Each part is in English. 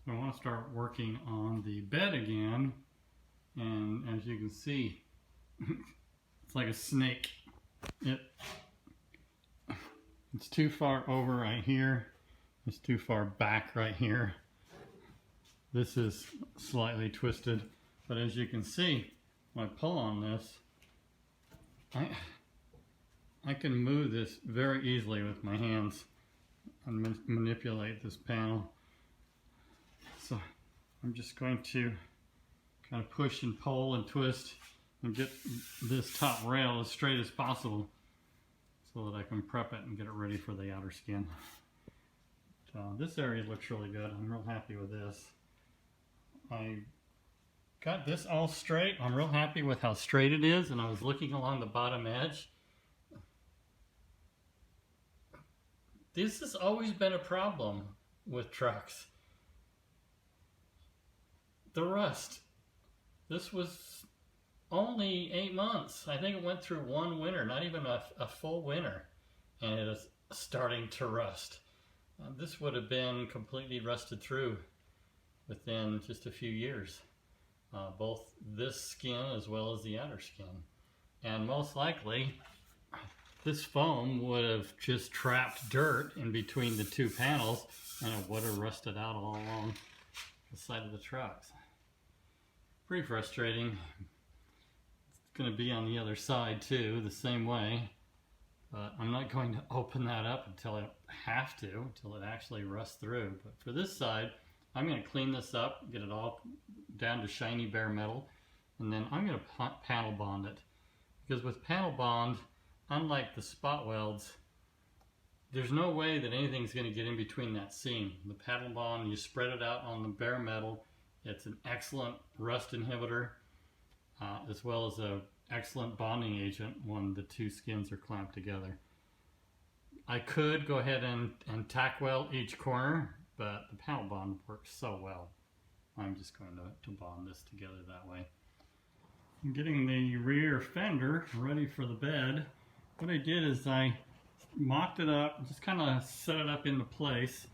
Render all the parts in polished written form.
So I want to start working on the bed again, and as you can see, it's like a snake. It's too far over right here. It's too far back right here. This is slightly twisted, but as you can see, when I pull on this, I can move this very easily with my hands and manipulate this panel. So I'm just going to kind of push and pull and twist and get this top rail as straight as possible so that I can prep it and get it ready for the outer skin. So this area looks really good. I'm real happy with this. I got this all straight. I'm real happy with how straight it is, and I was looking along the bottom edge. This has always been a problem with trucks. The rust. This was only 8 months. I think it went through one winter, not even a full winter, and it is starting to rust. This would have been completely rusted through within just a few years. Both this skin as well as the outer skin. And most likely, this foam would have just trapped dirt in between the two panels, and it would have rusted out all along the side of the trucks. Pretty frustrating. It's going to be on the other side too, the same way. But I'm not going to open that up until I have to, until it actually rusts through. But for this side, I'm going to clean this up, get it all down to shiny bare metal, and then I'm going to panel bond it. Because with panel bond, unlike the spot welds, there's no way that anything's going to get in between that seam. The panel bond, you spread it out on the bare metal. It's an excellent rust inhibitor, as well as an excellent bonding agent when the two skins are clamped together. I could go ahead and tack weld each corner, but the panel bond works so well. I'm just going to bond this together that way. I'm getting the rear fender ready for the bed. What I did is I mocked it up, just kind of set it up into place,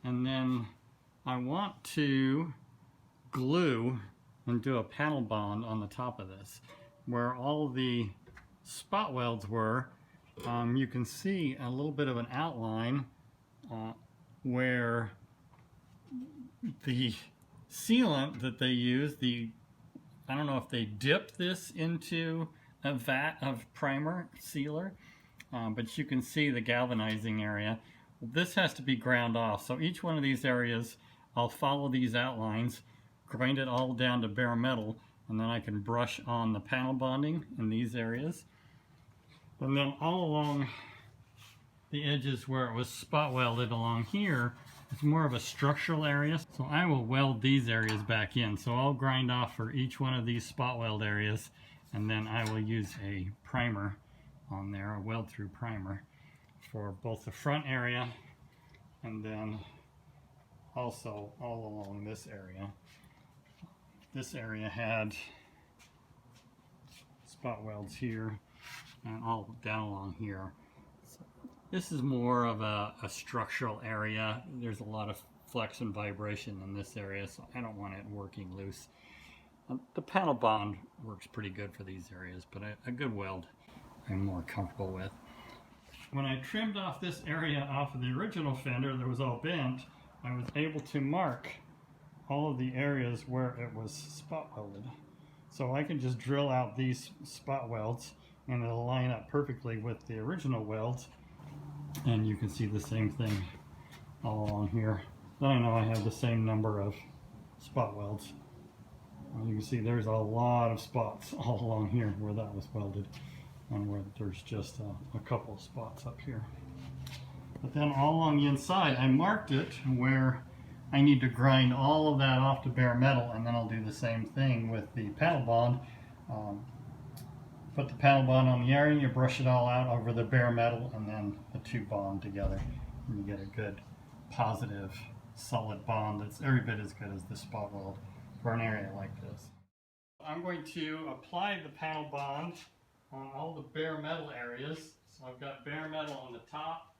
and then I want to glue and do a panel bond on the top of this. Where all the spot welds were, you can see a little bit of an outline where the sealant that they use, I don't know if they dipped this into a vat of primer sealer, but you can see the galvanizing area. This has to be ground off, so each one of these areas, I'll follow these outlines, grind it all down to bare metal, and then I can brush on the panel bonding in these areas. And then all along the edges where it was spot welded along here, it's more of a structural area. So I will weld these areas back in. So I'll grind off for each one of these spot weld areas, and then I will use a primer on there, a weld through primer, for both the front area and then also all along this area. This area had spot welds here and all down along here. So this is more of a structural area. There's a lot of flex and vibration in this area, so I don't want it working loose. The panel bond works pretty good for these areas, but a good weld I'm more comfortable with. When I trimmed off this area off of the original fender that was all bent, I was able to mark all of the areas where it was spot welded. So I can just drill out these spot welds and it'll line up perfectly with the original welds, and you can see the same thing all along here. Then I know I have the same number of spot welds. You can see there's a lot of spots all along here where that was welded, and where there's just a couple of spots up here. But then all along the inside I marked it where I need to grind all of that off to bare metal, and then I'll do the same thing with the panel bond. Put the panel bond on the area, you brush it all out over the bare metal, and then the two bond together, and you get a good positive solid bond that's every bit as good as the spot weld for an area like this. I'm going to apply the panel bond on all the bare metal areas. So I've got bare metal on the top,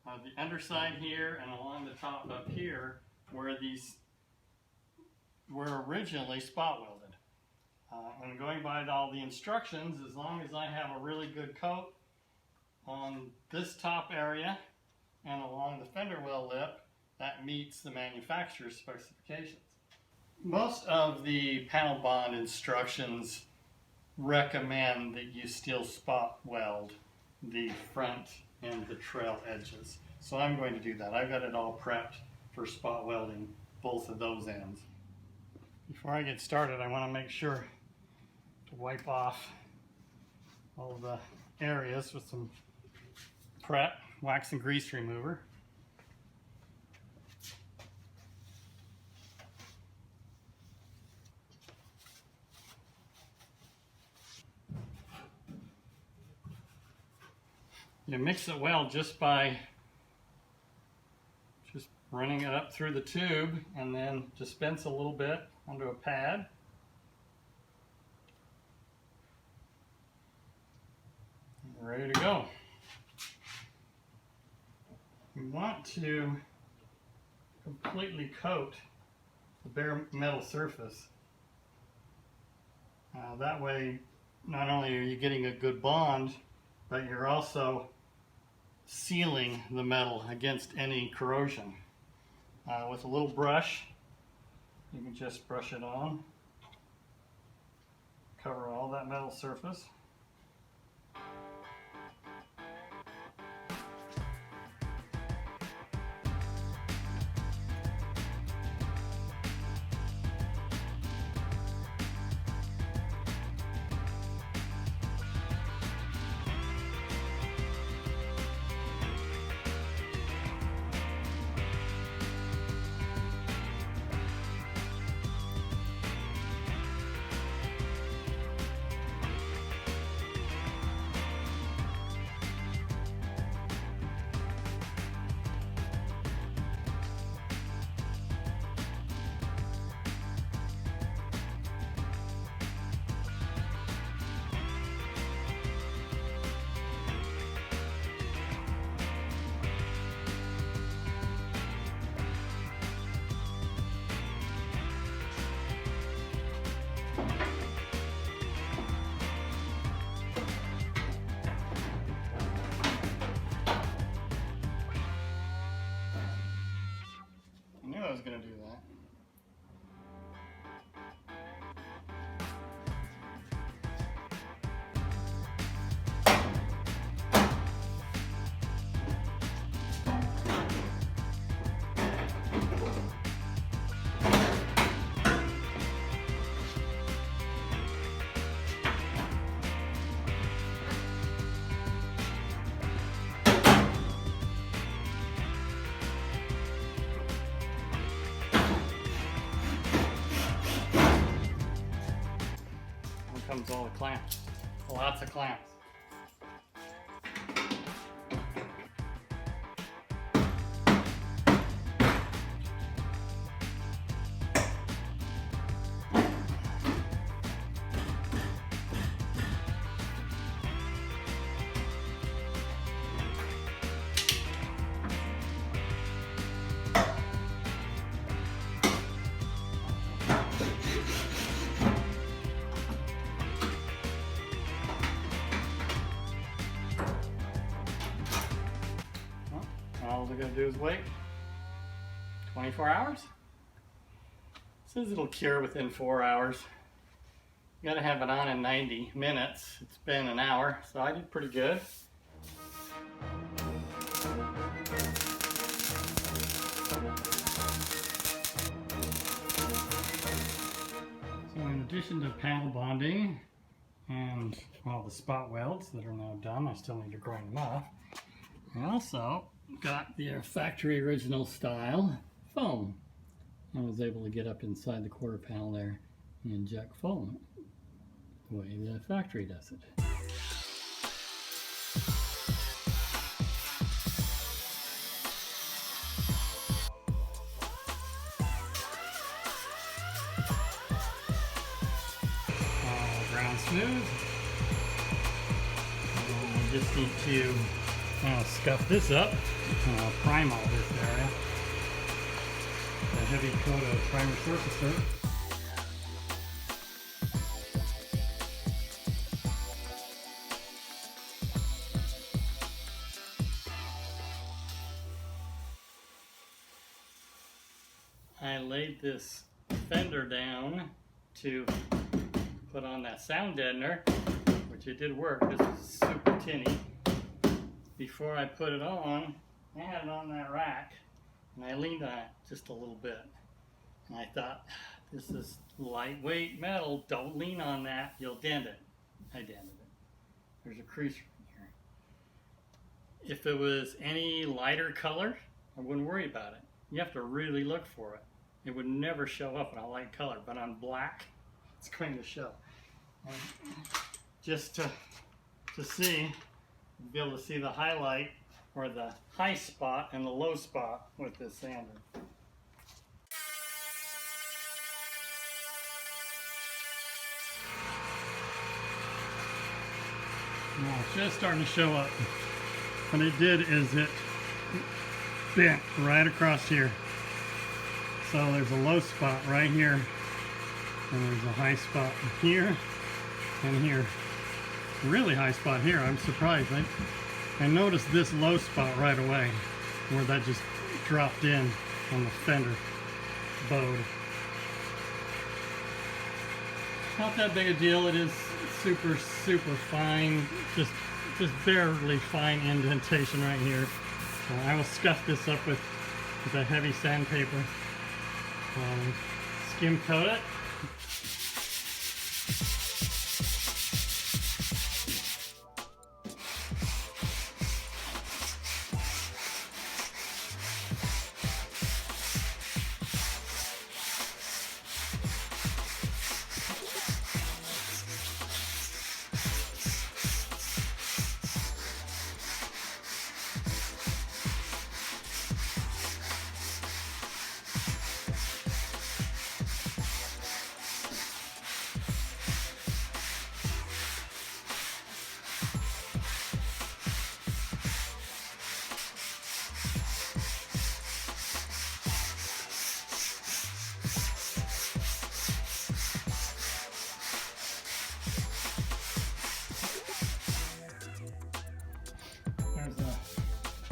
the underside here, and along the top up here where these were originally spot welded. And going by all the instructions, as long as I have a really good coat on this top area and along the fender well lip, that meets the manufacturer's specifications. Most of the panel bond instructions recommend that you still spot weld the front and the trail edges. So I'm going to do that. I've got it all prepped for spot welding both of those ends. Before I get started, I want to make sure to wipe off all the areas with some prep wax and grease remover. You mix it well just by running it up through the tube and then dispense a little bit onto a pad. And ready to go. We want to completely coat the bare metal surface. That way, not only are you getting a good bond, but you're also sealing the metal against any corrosion. With a little brush, you can just brush it on, cover all that metal surface. I was going to do that. Comes all the clamps, lots of clamps. All we're going to do is wait 24 hours. It says it'll cure within 4 hours. You got to have it on in 90 minutes. It's been an hour, so I did pretty good. So in addition to panel bonding and all the spot welds that are now done, I still need to grind them off. I also got the factory original style foam. I was able to get up inside the quarter panel there and inject foam the way the factory does it. All ground smooth. And we just need to scuff this up, prime all this area. A heavy coat of primer surfacer. I laid this Fender down to put on that sound deadener, which it did work. This is super tinny. Before I put it on, I had it on that rack and I leaned on it just a little bit. And I thought, this is lightweight metal, don't lean on that, you'll dent it. I dented it. There's a crease right here. If it was any lighter color, I wouldn't worry about it. You have to really look for it. It would never show up in a light color, but on black, it's going to show. And just to see, you'll be able to see the highlight or the high spot and the low spot with this sander. Now it's just starting to show up. What it did is it bent right across here. So there's a low spot right here, and there's a high spot here and here. Really high spot here. I'm surprised. I noticed this low spot right away, where that just dropped in on the Fender bode. Not that big a deal. It is super fine, just barely fine indentation right here. I will scuff this up with a heavy sandpaper. Skim coat it.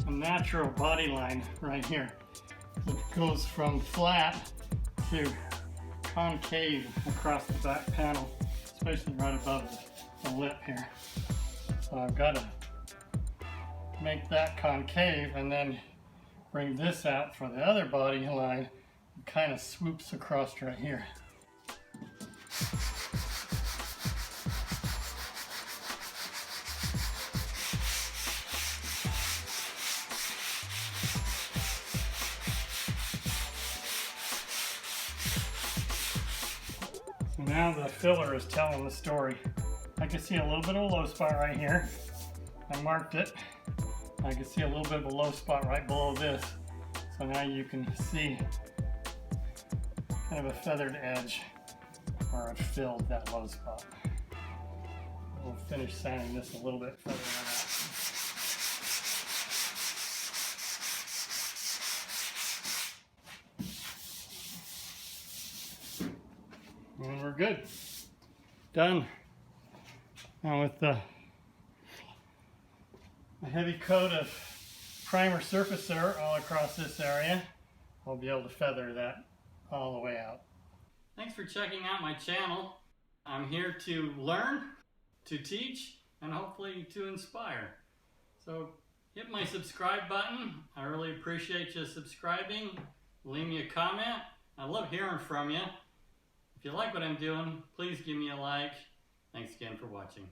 Natural body line right here. It goes from flat to concave across the back panel, especially right above the lip here. So I've got to make that concave and then bring this out for the other body line. It kind of swoops across right here. Now the filler is telling the story. I can see a little bit of a low spot right here. I marked it. I can see a little bit of a low spot right below this. So now you can see kind of a feathered edge where it filled that low spot. We'll finish sanding this a little bit further on that. And we're good. Done. Now with a heavy coat of primer surfacer all across this area, I'll be able to feather that all the way out. Thanks for checking out my channel. I'm here to learn, to teach, and hopefully to inspire. So hit my subscribe button. I really appreciate you subscribing. Leave me a comment. I love hearing from you. If you like what I'm doing, please give me a like. Thanks again for watching.